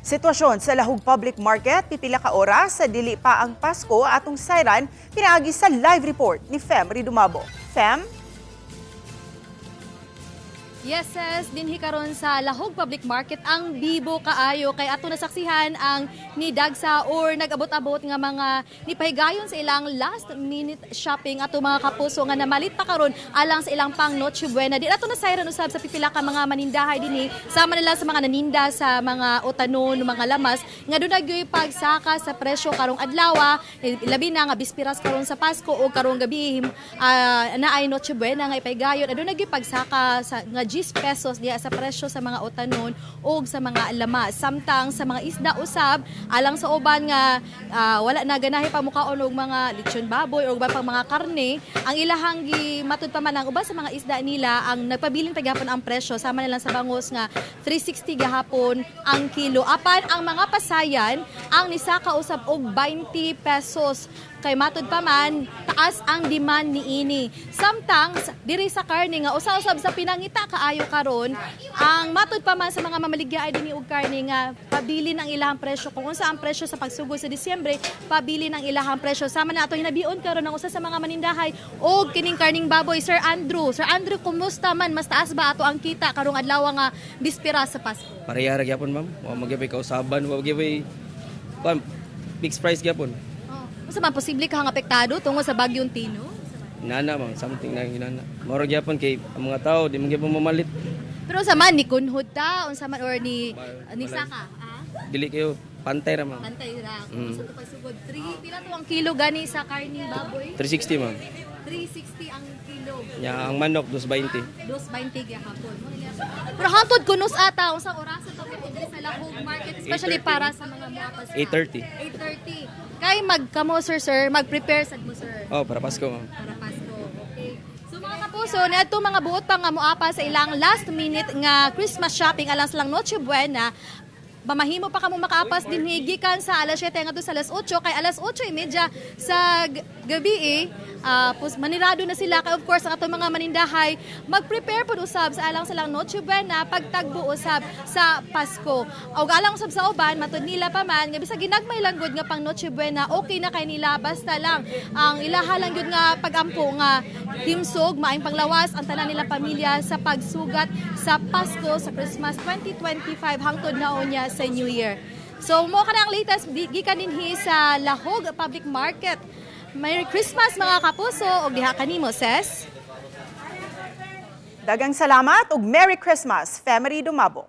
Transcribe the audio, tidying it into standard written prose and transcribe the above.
Sitwasyon sa Lahog Public Market, pipila ka oras sa dili pa ang Pasko atong sayran, pinaagi sa live report ni Fem Ridumabo. Fem? Yes, dinhi karon sa Lahog Public Market ang bibo kaayo kay ato nasaksihan ang nidagsa or nag-abot-abot nga mga nipahigayon sa ilang last minute shopping ato mga kapuso nga namalit pa karon alang sa ilang pang Noche Buena. Di ato na sayran usab sa pipila ka mga manindahay dinhi sama nila sa mga naninda sa mga utanon, mga lamas nga doon nagyoy pagsaka sa presyo karong adlaw, labi na nga bispiras karon sa Pasko o karong gabi na ay Noche Buena nga ipahigayon doon nagyoy pagsaka sa nga 10 pesos diya sa presyo sa mga utanon o sa mga lamas. Samtang sa mga isda usab, alang sa uban nga wala na ganahi pa mukaon og mga lechon baboy o pang mga karne, ang ilahang matud pa man ang uban sa mga isda nila ang nagpabiling paghapon ang presyo sama nila sa bangos nga 360 gahapon ang kilo. Apan ang mga pasayan ang nisaka usab og 20 pesos. Kay matud pa man, taas ang demand niini. Samtang diri sa karne nga usa-usab sa pinangita kaayo karon, ang matud pa man sa mga mamaligya ay dinhi og karne nga pabili ng ilahang presyo. Kung unsa ang presyo sa pagsugod sa Disyembre, pabili ng ilahang presyo. Sama na ato hinabion karon ng usa sa mga manindahay og kining karning baboy, Sir Andrew. Sir Andrew, kumusta man? Mas taas ba ato ang kita karong adlaw nga bispera sa Pasko? Pareha ra gyapon ma'am. Wa magyapon kausaban, wa magyapon fixed price gyapon. Unsa man posible ka nga apektado tungod sa bagyong Tino? Inana ma'am, something na inana. Moro gyapon kay ang mga tao di man gyapon mamalit. Pero unsa man ni kunhud ta, unsa man or ni saka? Dili kayo pantay ra ma'am. Pantay ra. Unsa to pagsugod? 3 pila to ang kilo gani sa karning baboy? 360 ma'am. 360 ang kilo. Ya ang manok 220. 2.20 gihapon. Pero hantod kunos ata unsang oras to diri sa Lahog Market especially para sa mga muapas. 8:30. 8:30. Kay magkamo sir, mag-prepare sad mo sir. Oh, para Pasko ma'am. Para Pasko. Okay. So mga kapuso, niadto mga buot pa nga moapa sa ilang last minute nga Christmas shopping alang sa lang Noche Buena. Mamahimo pa kamo makaapas din higikan sa alas 7 ngadto sa alas 8 kay alas 8:30 sa gabi manirado na sila kay of course ang atong mga manindahay mag-prepare pud usab sa alang sa lang Noche Buena pagtagbo usab sa Pasko. Og alang usab sa uban matud nila pa man nga bisag ginagmay lang gud nga pang Noche Buena okay na kay nila basta lang ang ilaha lang gud nga pagampo nga himsog maayong panglawas ang tanan nila pamilya sa pagsugat sa Pasko sa Christmas 2025 hangtod na unya sa New Year. So mo ka na ang latest gikan dinhi sa Lahog Public Market. Merry Christmas mga kapuso og diha kanimo ses. Dagang salamat ug Merry Christmas, Fem Ridumabo.